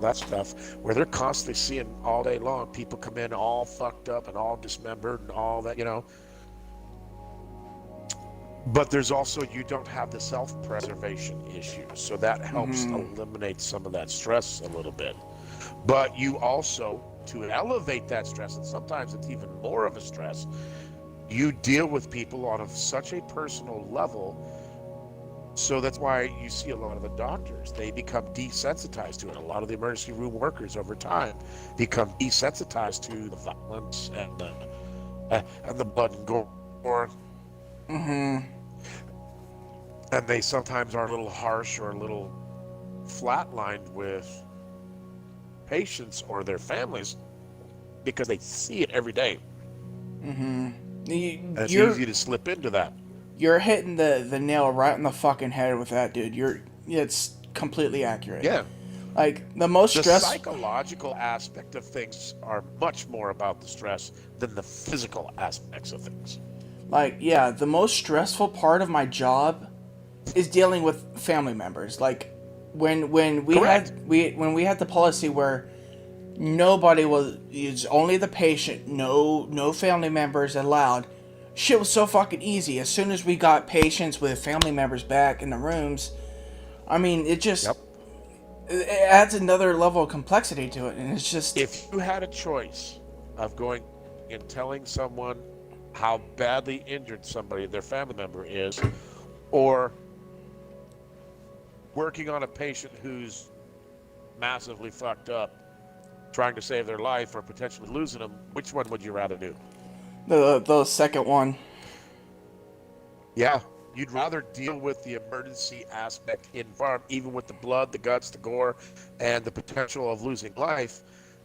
that stuff, where they're constantly seeing all day long people come in all fucked up and all dismembered and all that, but there's also, you don't have the self-preservation issues, so that helps Mm-hmm. eliminate some of that stress a little bit. But you also, to elevate that stress, and sometimes it's even more of a stress, you deal with people on such a personal level. So that's why you see a lot of the doctors, they become desensitized to it. A lot of the emergency room workers over time become desensitized to the violence and the blood and gore. Mm-hmm. And they sometimes are a little harsh or a little flatlined with patients or their families because they see it every day. Mm-hmm. And it's You're easy to slip into that. you're hitting the nail right in the fucking head with that, dude. It's completely accurate. Yeah. Like the most The stress. psychological aspect of things are much more about the stress than the physical aspects of things. Like, yeah, the most stressful part of my job is dealing with family members. Like, when we Correct. had when we had the policy where nobody was, it's only the patient, no family members allowed. Shit was so fucking easy. As soon as we got patients with family members back in the rooms, I mean, Yep. it adds another level of complexity to it, and it's just If you had a choice of going and telling someone how badly injured somebody, their family member is, or working on a patient who's massively fucked up, trying to save their life or potentially losing them, which one would you rather do? the second one. Yeah, you'd rather deal with the emergency aspect in farm, even with the blood, the guts, the gore, and the potential of losing life,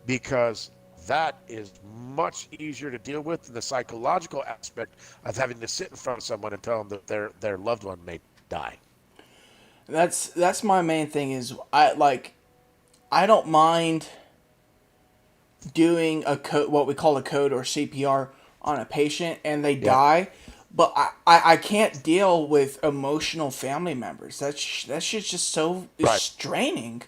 because that is much easier to deal with than the psychological aspect of having to sit in front of someone and tell them that their loved one may die. That's my main thing is I don't mind doing a code, what we call a code or CPR on a patient and they Yeah. die, but I can't deal with emotional family members. That shit's just so Right. straining.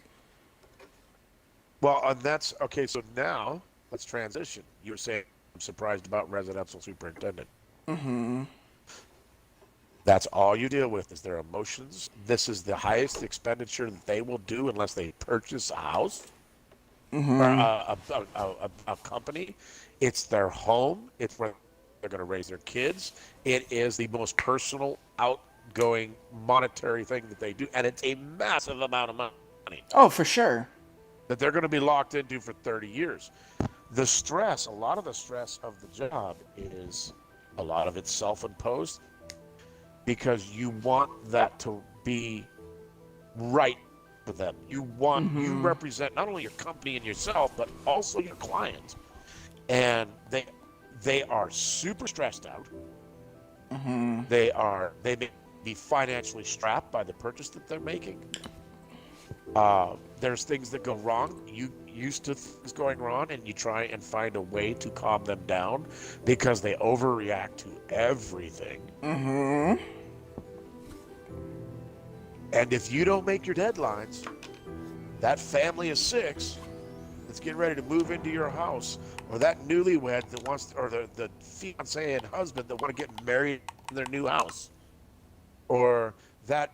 Well, and that's okay. So now let's transition. You were saying I'm surprised about residential superintendent. Mm-hmm. That's all you deal with is their emotions. This is the highest expenditure that they will do unless they purchase a house or Mm-hmm. a company. It's their home. It's where they're going to raise their kids. It is the most personal, outgoing, monetary thing that they do, and it's a massive amount of money Oh, for sure. that they're going to be locked into for 30 years. The stress, a lot of the stress of the job is a lot of it's self-imposed because you want that to be right for them. You Mm-hmm. represent not only your company and yourself, but also your clients. And they are super stressed out. Mm-hmm. They may be financially strapped by the purchase that they're making. There's things that go wrong. You used to things going wrong, and you try and find a way to calm them down because they overreact to everything. Mm-hmm. And if you don't make your deadlines, that family of six that's getting ready to move into your house, or that newlywed that wants, or the fiance and husband that want to get married in their new house, or that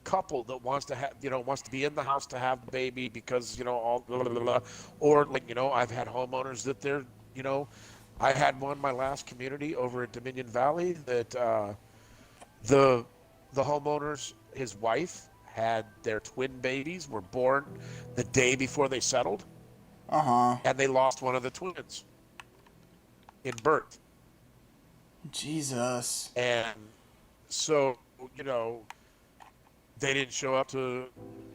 couple that wants to have, wants to be in the house to have the baby because, all blah, blah, blah, or like, I've had homeowners that you know, I had one, my last community over at Dominion Valley that the the homeowners, his wife had their twin babies were born the day before they settled, Uh-huh. and they lost one of the twins in birth. Jesus. And so, they didn't show up to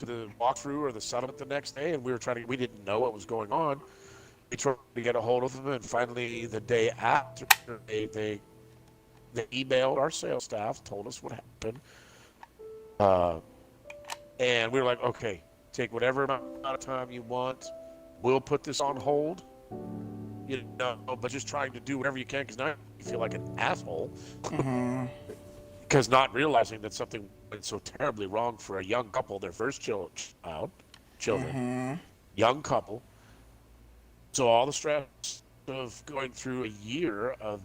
the walkthrough or the settlement the next day, and we didn't know what was going on. We tried to get a hold of them, and finally, the day after, they emailed our sales staff, told us what happened, uh, and we were like, okay, take whatever amount of time you want. We'll put this on hold, but just trying to do whatever you can because now you feel like an asshole Mm-hmm. because not realizing that something went so terribly wrong for a young couple, their first children. Mm-hmm. young couple. So all the stress of going through a year of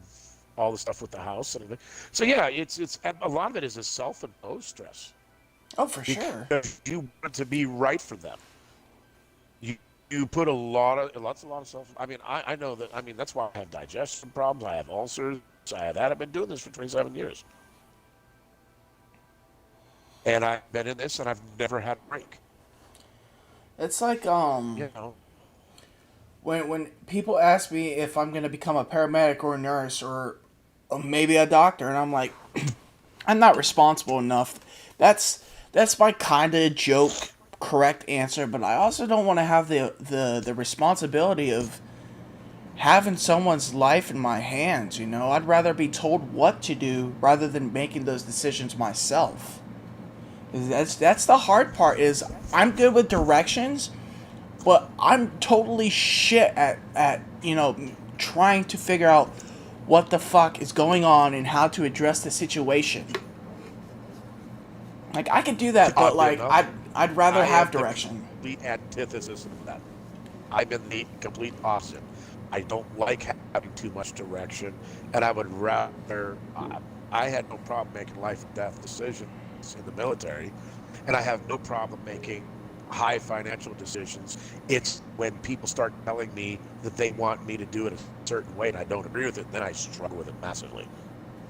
all the stuff with the house and everything. So yeah, it's and a lot of it is a self-imposed stress Oh, for sure. because you want it to be right for them. You you put a lot of self. I mean, I know that. I mean, that's why I have digestion problems. I have ulcers. I have that. I've been doing this for 27 years, and I've been in this, and I've never had a break. It's like You know, when people ask me if I'm gonna become a paramedic or a nurse or maybe a doctor, and I'm like, I'm not responsible enough. That's my kind of joke correct answer, but I also don't want to have the responsibility of having someone's life in my hands. You know, I'd rather be told what to do rather than making those decisions myself. That's the hard part. Is I'm good with directions, but I'm totally shit at trying to figure out what the fuck is going on and how to address the situation. Like I could do that, but oddly like enough, I'd rather I have am the direction. complete antithesis of that. I'm in the complete opposite. I don't like having too much direction, and I would rather. I had no problem making life and death decisions in the military, and I have no problem making high financial decisions. It's when people start telling me that they want me to do it a certain way, and I don't agree with it, then I struggle with it massively.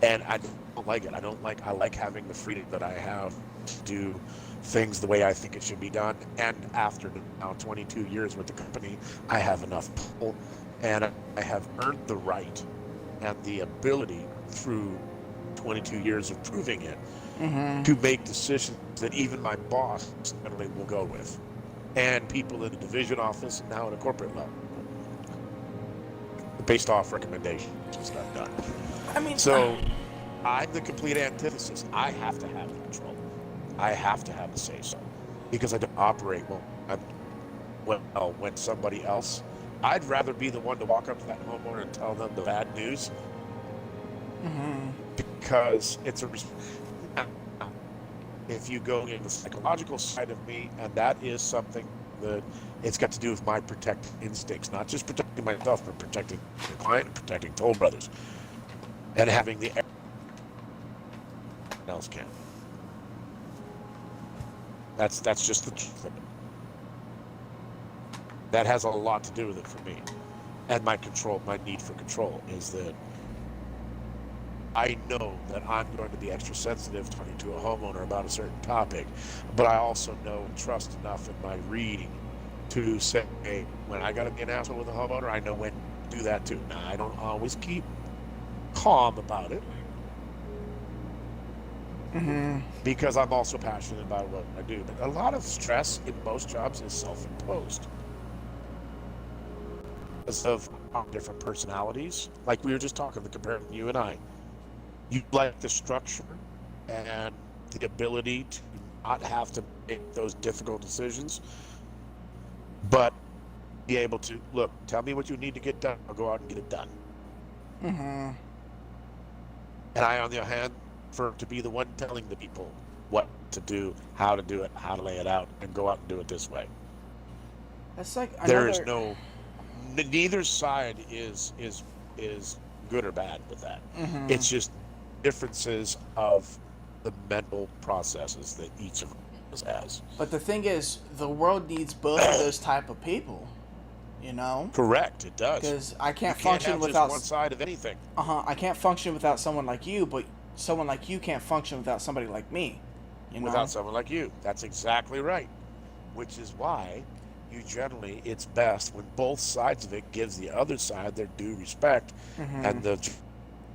And I don't like it. I don't like. I like having the freedom that I have to do things the way I think it should be done. And after now 22 years with the company, I have enough pull, and I have earned the right and the ability through 22 years of proving it to make decisions that even my boss generally will go with, and people in the division office and now at a corporate level, based off recommendations that I've done. I mean, So I'm the complete antithesis. I have to have the control. I have to have the say so because I don't operate when somebody else. I'd rather be the one to walk up to that homeowner and tell them the bad news because it's a. If you go in the psychological side of me, and that is something that it's got to do with my protective instincts, not just protecting myself, but protecting the client and protecting Toll Brothers, and having the else can. That's just the truth of it. That has a lot to do with it for me, and my control, my need for control is that I know that I'm going to be extra sensitive talking to a homeowner about a certain topic, but I also know and trust enough in my reading to say, hey, when I got to be an asshole with a homeowner, I know when to do that too. Now, I don't always keep calm about it because I'm also passionate about what I do. But a lot of stress in most jobs is self-imposed because of our different personalities. Like we were just talking, the comparing you and I. You like the structure and the ability to not have to make those difficult decisions, but be able to look, tell me what you need to get done. I'll go out and get it done. And I, on the other hand, prefer to be the one telling the people what to do, how to do it, how to lay it out, and go out and do it this way. that's like There is another. no, neither side is good or bad with that. It's just differences of the mental processes that each of us has. But the thing is, the world needs both of those type of people. You know, Correct, it does. because I You can't can't function have just without. one side of anything. I can't function without someone like you, but someone like you can't function without somebody like me. You know. Without someone like you. That's exactly right. Which is why you generally, it's best when both sides of it gives the other side their due respect, and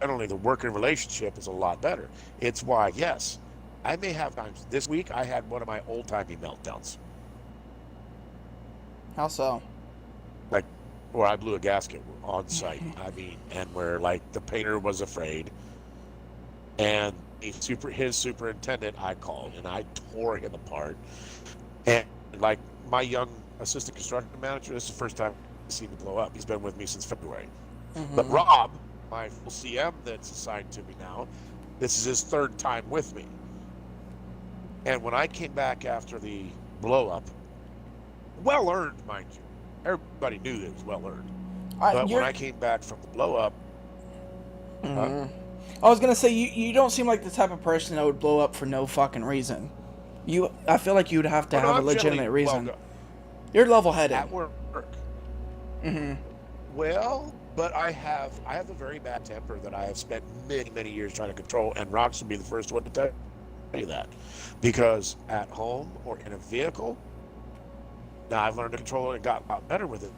generally the working relationship is a lot better. It's why, yes, I may have times. This week I had one of my old-timey meltdowns, How so? like where I blew a gasket on site. I mean, and where like the painter was afraid, and his superintendent I called and I tore him apart. And like my young assistant construction manager, this is the first time I've seen him blow up. He's been with me since February. But Rob, my full CM that's assigned to me now, this is his third time with me. And when I came back after the blow up, Well earned, mind you. Everybody knew it was well earned. But when You're, I came back from the blow up, I was gonna say you don't seem like the type of person that would blow up for no fucking reason. I feel like you would have to oh, no, have a I'm generally legitimate reason. well You're level-headed. at work. Well, but I have a very bad temper that I have spent many years trying to control, and Rox would be the first one to tell you that, because at home or in a vehicle, now I've learned to control it and got a lot better with it.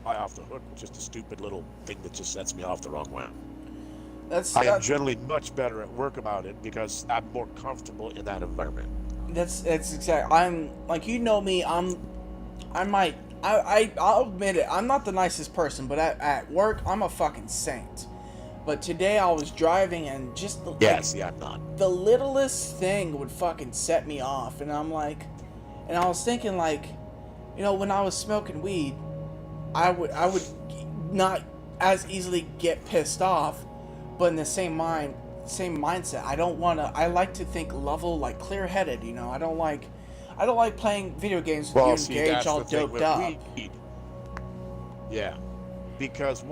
Fly off the hook with just a stupid little thing that just sets me off the wrong way. I am generally much better at work about it because I'm more comfortable in that environment. That's exact. I'm like, you know me. I'll admit it. I'm not the nicest person, but at work I'm a fucking saint. But today I was driving and just I'm not. The littlest thing would fucking set me off, and I'm like, and I was thinking like, when I was smoking weed, I would not as easily get pissed off, but in the same mindset. I like to think level, like clear-headed, I don't like playing video games with you engaged all doped up. Weed. Yeah. Because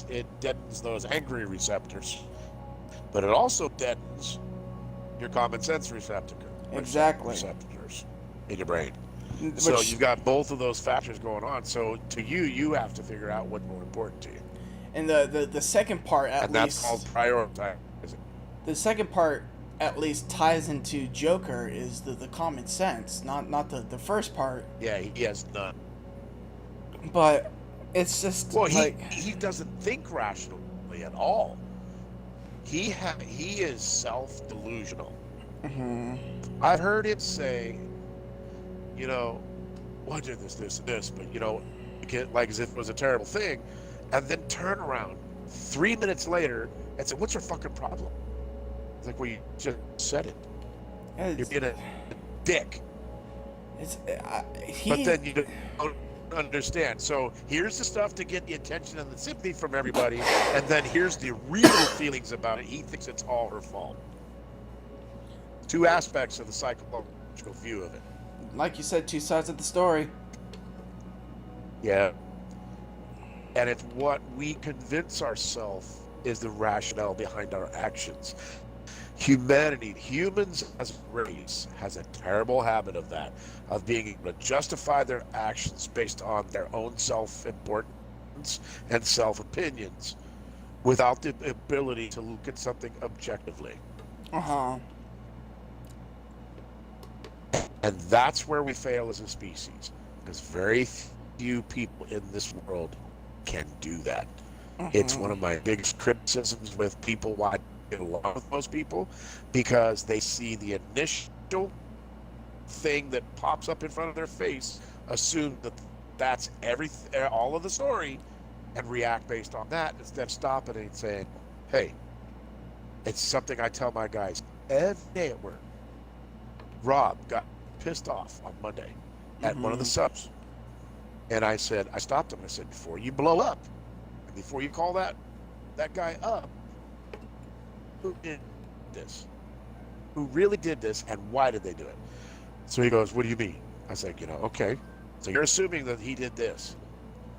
it deadens those angry receptors, but it also deadens your common sense receptors in your brain. So you've got both of those factors going on. So to you have to figure out what's more important to you. And the second part, at least, that's called prioritizing. The second part, at least, ties into Joker is the common sense, not the first part. Yeah, he has none. But it's just he doesn't think rationally at all. He is self-delusional. I've heard him say, well, I did this, and this, but like as if it was a terrible thing, and then turn around 3 minutes later and say, "What's your fucking problem?" It's like, well, you just said it. You're being a dick. But then you don't understand. So here's the stuff to get the attention and the sympathy from everybody, and then here's the real feelings about it. He thinks it's all her fault. Two aspects of the psychological view of it. Like you said, two sides of the story. Yeah. And it's what we convince ourselves is the rationale behind our actions. Humans as a race has a terrible habit of that, of being able to justify their actions based on their own self-importance and self-opinions without the ability to look at something objectively. And that's where we fail as a species, because very few people in this world can do that. It's one of my biggest criticisms with people, why I get along with most people, because they see the initial thing that pops up in front of their face, assume that that's all of the story, and react based on that instead of stopping and saying, hey, it's something I tell my guys every day at work. Rob got pissed off on Monday at one of the subs, and I stopped him. I said, before you blow up, and before you call that guy up, who did this? Who really did this, and why did they do it? So he goes, what do you mean? I said, okay, so you're assuming that he did this,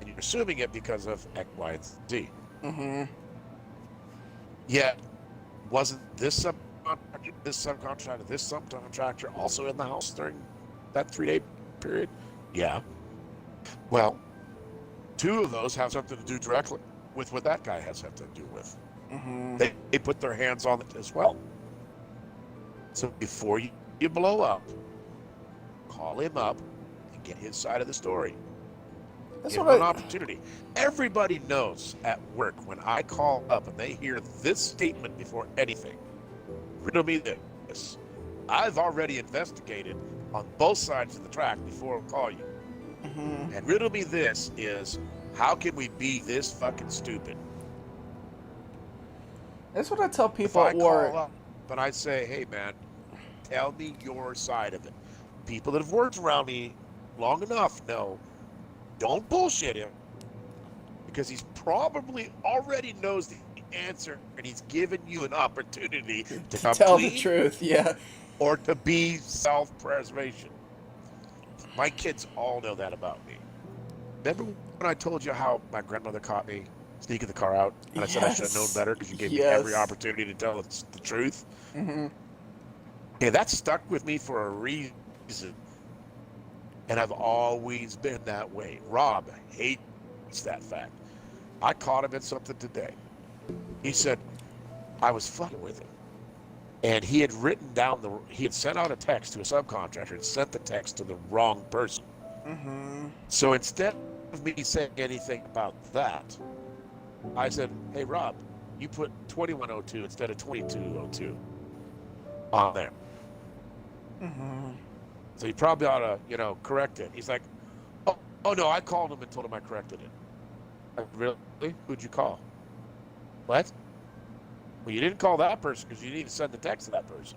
and you're assuming it because of X, Y, and Z. Yet, wasn't this subcontractor also in the house during that 3-day period? Yeah. Well, 2 of those have something to do directly with what that guy has something to do with. They put their hands on it as well. So before you blow up, call him up and get his side of the story. Give him an opportunity. Everybody knows at work when I call up and they hear this statement before anything, riddle me this. I've already investigated on both sides of the track before I call you. And riddle me this is, how can we be this fucking stupid? That's what I tell people at work. Call up and I say, hey man, tell me your side of it. People that have worked around me long enough know, don't bullshit him, because he's probably already knows the answer, and he's given you an opportunity to tell the truth, yeah, or to be self-preservation. My kids all know that about me. Remember when I told you how my grandmother caught me sneaking the car out, and I said I should have known Yes. better because you gave me every Yes. opportunity to tell the truth? Mm-hmm. Yeah, that stuck with me for a reason, and I've always been that way. Rob hates that fact. I caught him in something today. He said I was fucking with him, and he had he had sent out a text to a subcontractor and sent the text to the wrong person. Mm-hmm. So instead of me saying anything about that, I said, "Hey Rob, you put 2102 instead of 2202 on there. Mm-hmm. So you probably ought to, correct it." He's like, "Oh no, I called him and told him I corrected it." Really? Who'd you call? What? Well, you didn't call that person because you need to send the text to that person.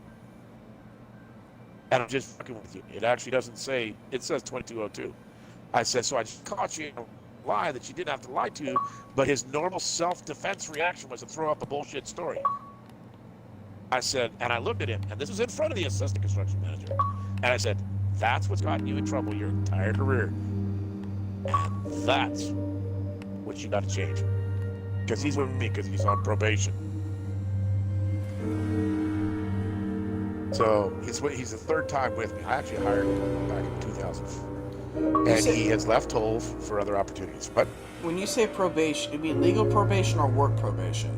And I'm just fucking with you. It actually doesn't say, it says 2202. I said, so I just caught you in a lie that you didn't have to lie to, but his normal self-defense reaction was to throw up a bullshit story. I said, and I looked at him, and this was in front of the assistant construction manager, and I said, that's what's gotten you in trouble your entire career. And that's what you got to change. Because he's with me because he's on probation. So he's the third time with me. I actually hired him back in 2004. And he has left Toll for other opportunities. But When you say probation, you mean legal probation or work probation?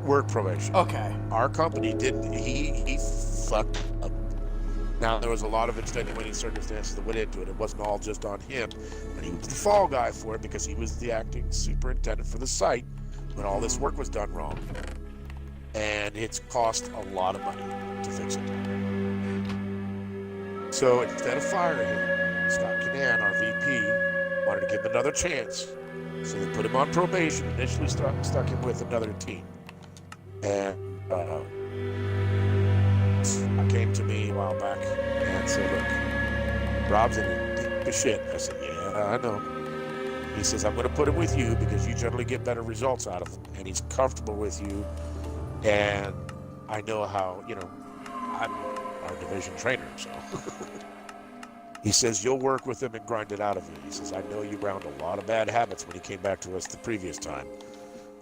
work probation. Okay. Our company didn't, he fucked up. Now, there was a lot of extenuating circumstances that went into it. It wasn't all just on him, but he was the fall guy for it because he was the acting superintendent for the site when all this work was done wrong. And it's cost a lot of money to fix it. So instead of firing him, Scott Canan, our VP, wanted to give him another chance. So they put him on probation, initially stuck him with another team. And came to me a while back and said, look, Rob's in a deep of shit. I said, yeah, I know. He says, I'm going to put him with you because you generally get better results out of him. And he's comfortable with you. And I know how, I'm our division trainer. So he says, you'll work with him and grind it out of you. He says, I know you ground a lot of bad habits when he came back to us the previous time.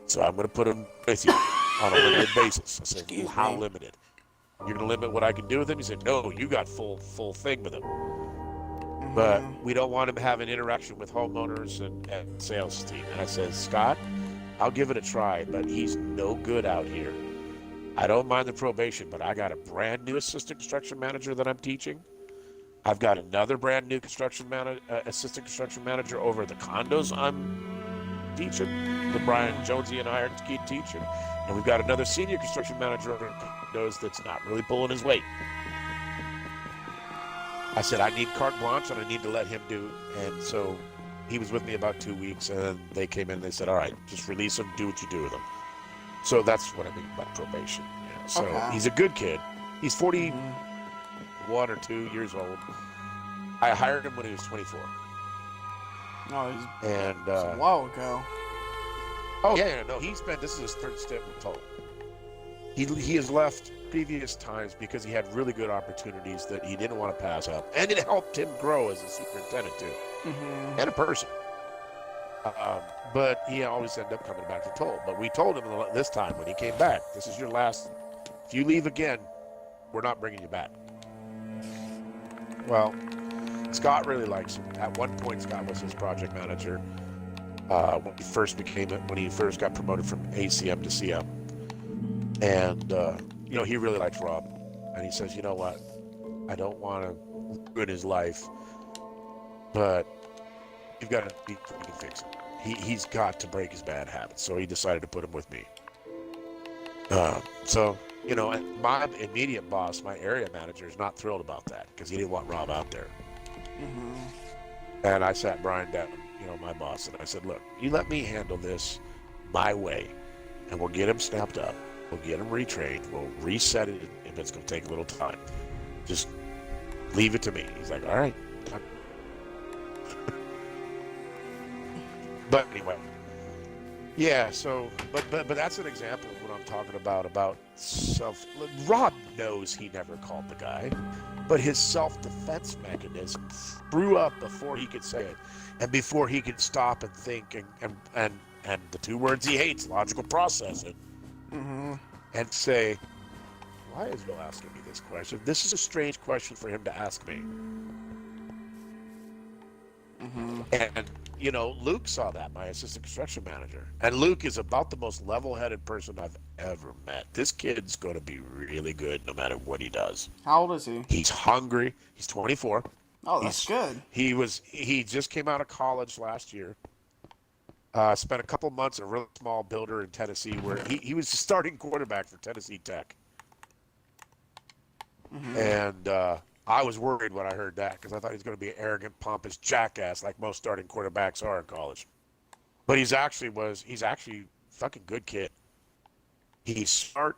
So I'm going to put him with you on a limited basis. I said, how limited? You're going to limit what I can do with him? He said, no, you got full thing with him. But we don't want him to have an interaction with homeowners and sales team. And I said, Scott, I'll give it a try, but he's no good out here. I don't mind the probation, but I got a brand new assistant construction manager that I'm teaching. I've got another brand new assistant construction manager over the condos I'm teaching, that Brian Jonesy and I are teaching. And we've got another senior construction manager over condos that's not really pulling his weight. I said, I need carte blanche and I need to let him do. And so he was with me about 2 weeks, and then they came in and they said, all right, just release him, do what you do with him. So that's what I mean by probation. Yeah. So He's a good kid. He's 41 or 2 years old. I hired him when he was 24. No, and a while ago. Oh yeah, no, this is his third stint with Toll. He has left previous times because he had really good opportunities that he didn't want to pass up, and it helped him grow as a superintendent too, and a person. But he always ended up coming back to Toll. But we told him this time when he came back, this is your last. If you leave again, we're not bringing you back. Well, Scott really likes him. At one point, Scott was his project manager when he first got promoted from ACM to CM. And, he really likes Rob. And he says, you know what? I don't want to ruin his life, but you've got to we can fix him. He's got to break his bad habits. So he decided to put him with me. And my immediate boss, my area manager, is not thrilled about that because he didn't want Rob out there. And I sat Brian down, my boss, and I said, look, you let me handle this my way, and we'll get him snapped up. We'll get him retrained. We'll reset it if it's going to take a little time. Just leave it to me. He's like, all right. But anyway, yeah, so, but that's an example of what I'm talking about self. Rob knows he never called the guy. but his self-defense mechanism threw up before he could say it, and before he could stop and think, and the two words he hates, logical processing, and say, why is Bill asking me this question? This is a strange question for him to ask me. And, you know, Luke saw that, my assistant construction manager. And Luke is about the most level-headed person I've ever met. This kid's going to be really good no matter what he does. How old is he? He's hungry. He's 24. Oh, that's good. He just came out of college last year. Spent a couple months at a really small builder in Tennessee where he was the starting quarterback for Tennessee Tech. And I was worried when I heard that because I thought he was going to be an arrogant, pompous jackass like most starting quarterbacks are in college. But he's actually a fucking good kid. He's smart.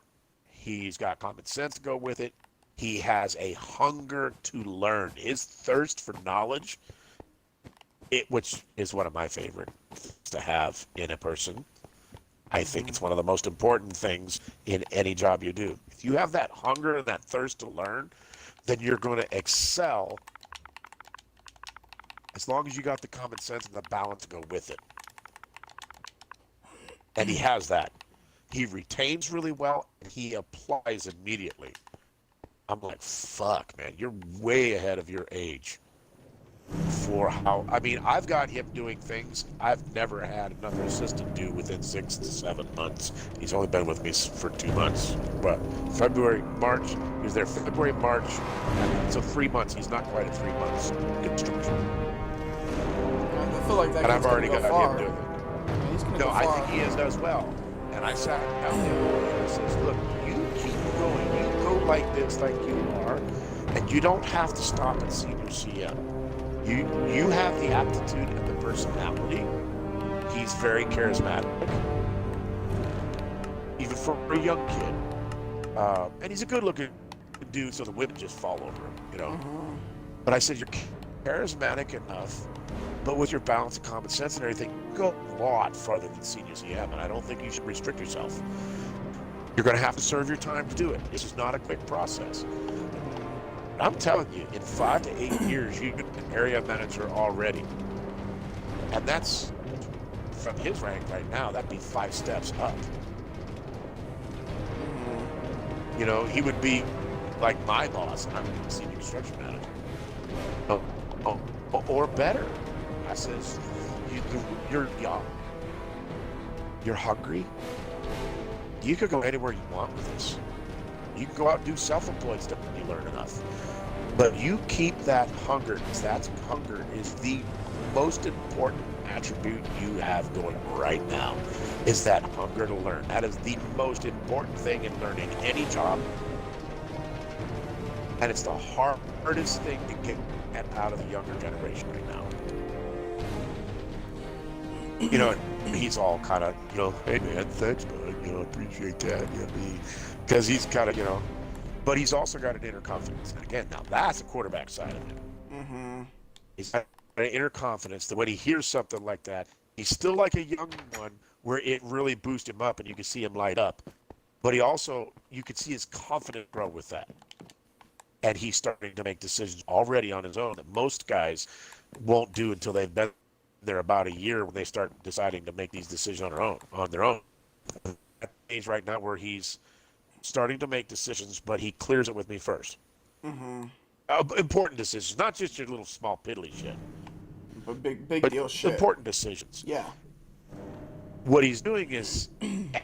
He's got common sense to go with it. He has a hunger to learn. His thirst for knowledge, which is one of my favorite to have in a person. I think it's one of the most important things in any job you do. If you have that hunger and that thirst to learn, then you're going to excel as long as you got the common sense and the balance to go with it. And he has that. He retains really well, and he applies immediately. I'm like, fuck, man, you're way ahead of your age. I've got him doing things I've never had another assistant do within 6 to 7 months. He's only been with me for 2 months, but February, March, he was there February, March, so 3 months. He's not quite at 3 months construction. I feel like that. And I've already got far. him doing it. Yeah, he's gonna No, go I far. think he is as well. And I sat down there and I says, look, you keep going. You go like this, like you are, and you don't have to stop at senior CM. You have the aptitude and the personality. He's very charismatic, even for a young kid. And he's a good-looking dude, so the women just fall over him, you know. But I said, you're charismatic enough, but with your balance and common sense and everything, you go a lot farther than senior CM, and I don't think you should restrict yourself. You're going to have to serve your time to do it. This is not a quick process. I'm telling you, in 5 to 8 years, you could be an area manager already. And that's, from his rank right now, that'd be 5 steps up. You know, he would be like my boss, and I'm a senior construction manager. Or better. I says, you're young. You're hungry. You could go anywhere you want with this. You can go out and do self-employed stuff when you learn enough. But you keep that hunger, because that hunger is the most important attribute you have going right now, is that hunger to learn. That is the most important thing in learning any job. And it's the hardest thing to get out of the younger generation right now. You know, he's all kind of, you know, hey man, thanks bud, you know, appreciate that, you know, because he's kind of, you know, but he's also got an inner confidence. And again, now that's the quarterback side of it. He's got an inner confidence that when he hears something like that, he's still like a young one where it really boosts him up and you can see him light up. But he also, you can see his confidence grow with that. And he's starting to make decisions already on his own that most guys won't do until they've been there about a year when they start deciding to make these decisions on their own. At the age right now where he's starting to make decisions, but he clears it with me first. Important decisions, not just your little small piddly shit. But big deal shit. Important decisions. Yeah. What he's doing is,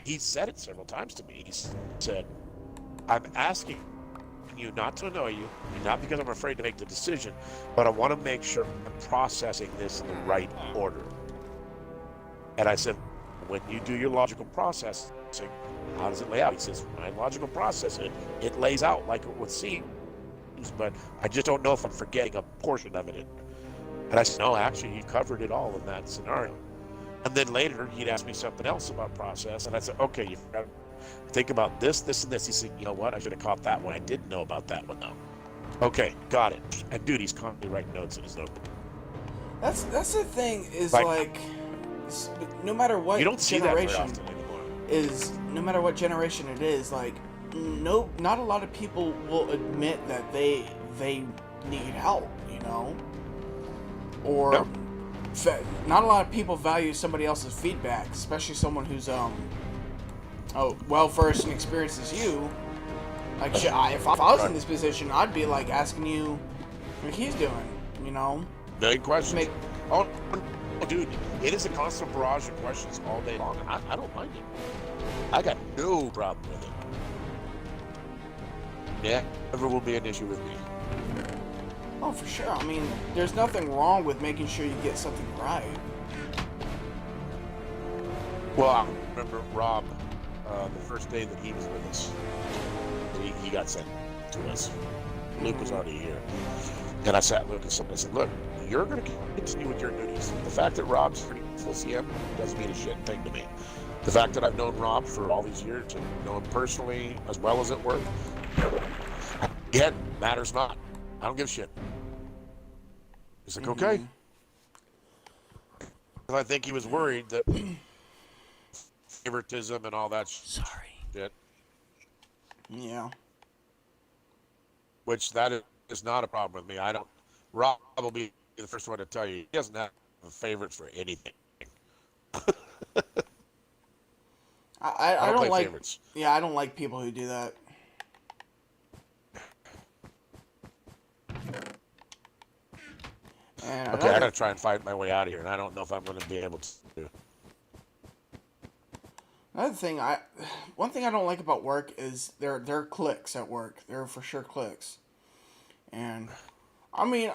he said it several times to me. He said, I'm asking you not to annoy you, and not because I'm afraid to make the decision, but I want to make sure I'm processing this in the right order. And I said, when you do your logical processing, how does it lay out? He says, when I logical process it, it lays out like it would seem, but I just don't know if I'm forgetting a portion of it. And I said, no, actually, you covered it all in that scenario. And then later, he'd ask me something else about process, and I said, okay, you forgot. Think about this, this, and this. He said, you know what? I should have caught that one. I didn't know about that one, though. Okay, got it. And dude, he's constantly writing notes in his notebook. That's the thing is like no matter what you don't see that very generation often anymore. is, no matter what generation it is, like not a lot of people will admit that they they need help, you know? Or Yep. not a lot of people value somebody else's feedback, especially someone who's well versed and experienced as you. Like, shit, if I was in this position, I'd be like asking you what he's doing, you know? Million questions. Oh, dude, it is a constant barrage of questions all day long. I don't mind it. I got no problem with it. Yeah, never will be an issue with me. Oh, for sure. I mean, there's nothing wrong with making sure you get something right. Well, I remember Rob, the first day that he was with us, he got sent to us. Luke was already here. And I sat Lucas and I said, look, you're going to continue with your duties. The fact that Rob's full CM doesn't mean a shit thing to me. The fact that I've known Rob for all these years and know him personally as well as at work, again, matters not. I don't give a shit. He's like, okay. I think he was worried that favoritism and all that shit. Yeah. Which that is not a problem with me. I don't. Rob will be the first one to tell you he doesn't have a favorite for anything. I don't like favorites. Yeah, I don't like people who do that. And Okay, I gotta try and fight my way out of here, and I don't know if I'm gonna be able to. One thing I don't like about work is there are cliques at work. There are for sure cliques, and I mean,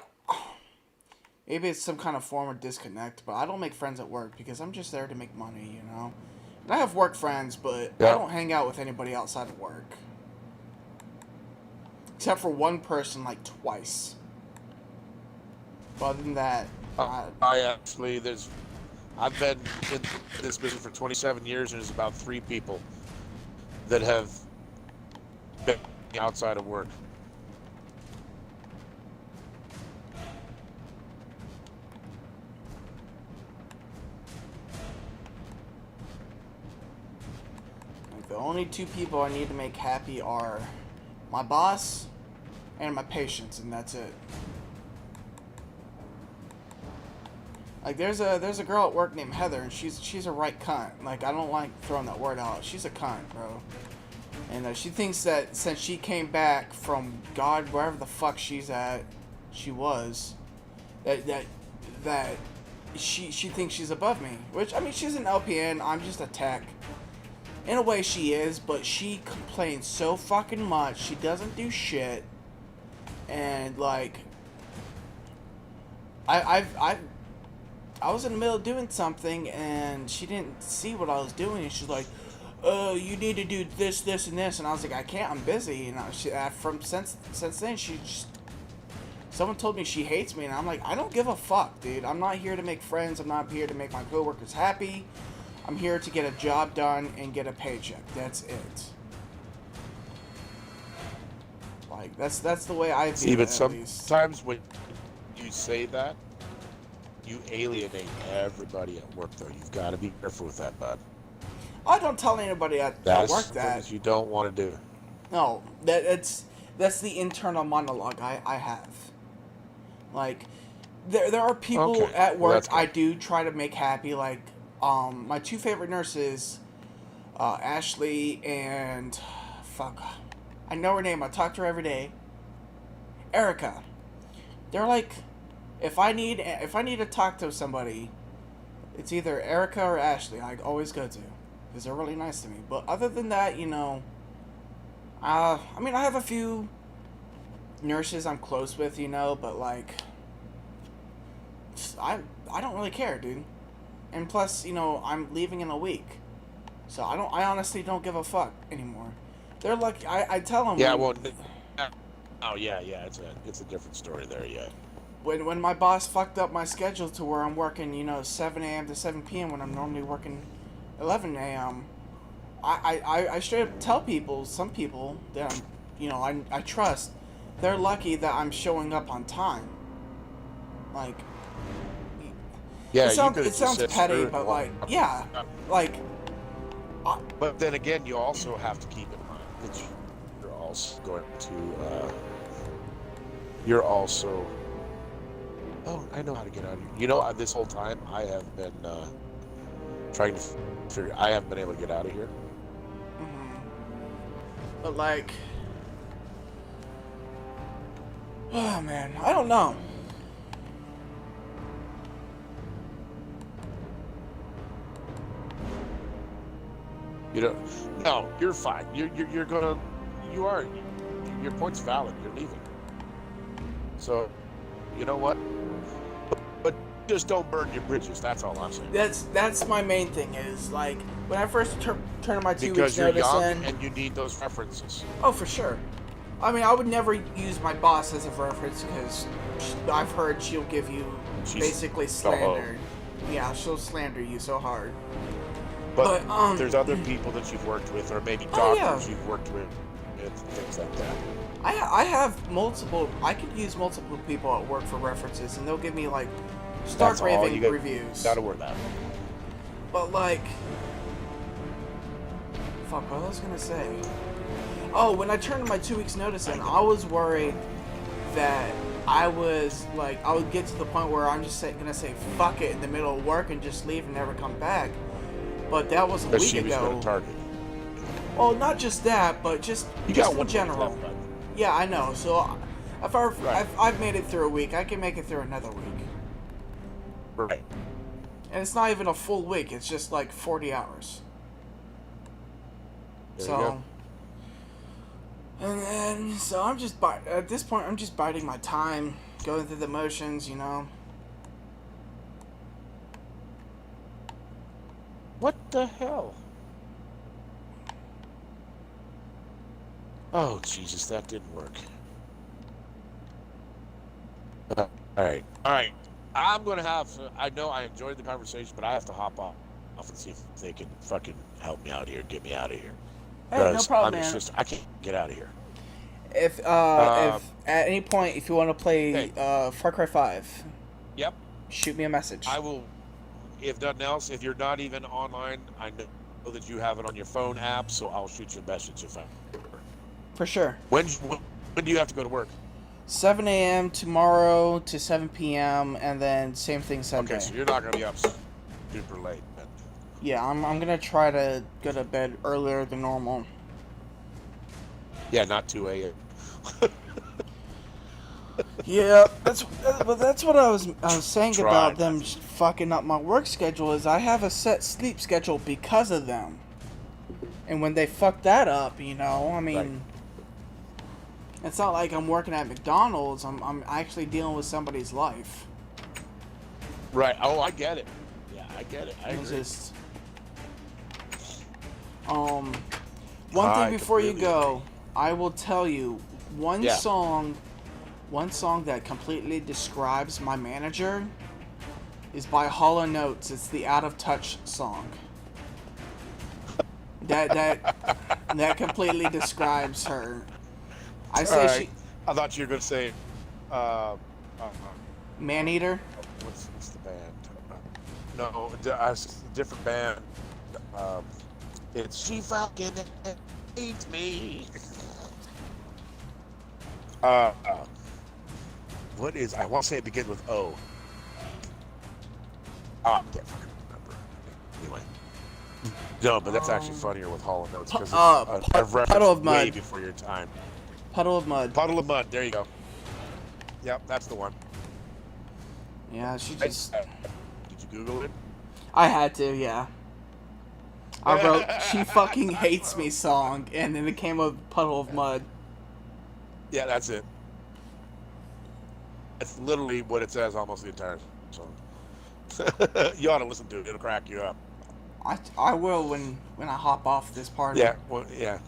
maybe it's some kind of form of disconnect, but I don't make friends at work because I'm just there to make money, you know. And I have work friends, but I don't hang out with anybody outside of work, except for one person like twice. But other than that, I've been in this business for 27 years, and there's about 3 people that have been outside of work. like, the only 2 people I need to make happy are my boss and my patients, and that's it. Like, there's a girl at work named Heather, and she's a right cunt. Like, I don't like throwing that word out. She's a cunt, bro. And she thinks that since she came back from God, wherever the fuck she was, that she thinks she's above me. Which, I mean, she's an LPN. I'm just a tech. In a way, she is, but she complains so fucking much. She doesn't do shit, and like, I was in the middle of doing something, and she didn't see what I was doing, and she's like, "Oh, you need to do this, this, and this," and I was like, "I can't. I'm busy." And since then, someone told me she hates me, and I'm like, I don't give a fuck, dude. I'm not here to make friends. I'm not here to make my coworkers happy. I'm here to get a job done and get a paycheck. That's it. Like, that's the way I view it, But at least. sometimes when you say that, you alienate everybody at work, though. You've got to be careful with that, bud. I don't tell anybody at work that. That's you don't want to do. No, that's the internal monologue I have. Like, there are people at work I do try to make happy. Like, my 2 favorite nurses, Ashley and fuck, I know her name. I talk to her every day. Erica. They're like, if I need to talk to somebody, it's either Erica or Ashley. I always go to, because they're really nice to me. But other than that, you know, I mean, I have a few nurses I'm close with, you know, but like, I don't really care, dude. And plus, you know, I'm leaving in a week, so I honestly don't give a fuck anymore. They're like, I tell them. Yeah, well, oh yeah, it's a different story there, yeah. When my boss fucked up my schedule to where I'm working, you know, 7 a.m. to 7 p.m. when I'm normally working 11 a.m., I straight up tell some people that I'm, you know, I trust, they're lucky that I'm showing up on time. Like, yeah, it sounds petty, but like, yeah, like. But then again, you also have to keep in mind that you're also going to you're also. Oh, I know how to get out of here. You know, this whole time I have been trying to figure. I haven't been able to get out of here. But like, oh man, I don't know. You know, no, you're fine. You're gonna. You are. Your point's valid. You're leaving. So, you know what? But just don't burn your bridges. That's all I'm saying. That's my main thing is like when I first turned my 2 Because weeks you're notice young in. and you need those references. Oh, for sure. I mean, I would never use my boss as a reference because I've heard she'll give you basically slander. Yeah, she'll slander you so hard. But there's other people that you've worked with, or maybe doctors you've worked with, and things like that. I have multiple. I could use multiple people at work for references, and they'll give me like stark raving reviews. Gotta worry about. But like, fuck, what was I gonna say? Oh, when I turned my 2 weeks notice in, I was worried that I would get to the point where I'm just gonna say fuck it in the middle of work and just leave and never come back. But that was a week ago. Target. Well, not just that, but just in general. Yeah, I know. So if I've made it through a week, I can make it through another week. Right. And it's not even a full week. It's just like 40 hours. There you go. And then, so I'm just at this point, I'm just biding my time, going through the motions, you know. What the hell? Oh, Jesus, that didn't work. All right. I'm going to have, I know I enjoyed the conversation, but I have to hop off and see if they can fucking help me out here, get me out of here. Hey, no problem, man. I can't get out of here. If at any point, if you want to play Far Cry 5, yep, shoot me a message. I will. If nothing else, if you're not even online, I know that you have it on your phone app, so I'll shoot you a message if I. For sure. When do you have to go to work? 7 a.m. tomorrow to 7 p.m. and then same thing Sunday. Okay, so you're not gonna be up super late. But... Yeah, I'm gonna try to go to bed earlier than normal. Yeah, not 2 a.m. Yeah, that's what I was saying about them fucking up my work schedule. Is I have a set sleep schedule because of them, and when they fuck that up, you know, I mean, right. It's not like I'm working at McDonald's. I'm actually dealing with somebody's life. Right. Oh, I get it. Yeah, I get it. I agree. Just, one thing before you go, I will tell you one song that completely describes my manager is by Hall & Oates. It's the Out of Touch song. That completely describes her. I say I thought you were gonna say Maneater. What's the band? No, different band. It's She Fucking Hates Me. What is? I want to say it begins with O. I can't fucking remember. Anyway. No, but that's actually funnier with Hall & Oates because I've referenced Puddle of Mud. way before your time. Puddle of Mud. Puddle of Mud. There you go. Yep, that's the one. Yeah, she just. Did you Google it? I had to, yeah. I wrote "She Fucking Hates Me" song, and then it came a Puddle of Mud. Yeah, that's it. It's literally what it says almost the entire song. You ought to listen to it. It'll crack you up. I will when I hop off this party. Yeah, well, yeah.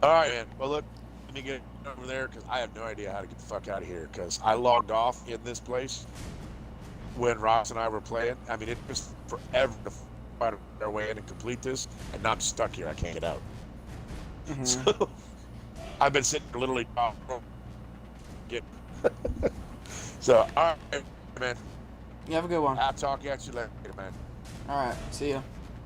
All right, man. Well, look, let me get over there because I have no idea how to get the fuck out of here because I logged off in this place when Ross and I were playing. I mean, it took forever to find our way in and complete this, and now I'm stuck here. I can't get out. Mm-hmm. So I've been sitting literally get. So, all right, man. You have a good one. I'll talk at you later, man. All right. See ya.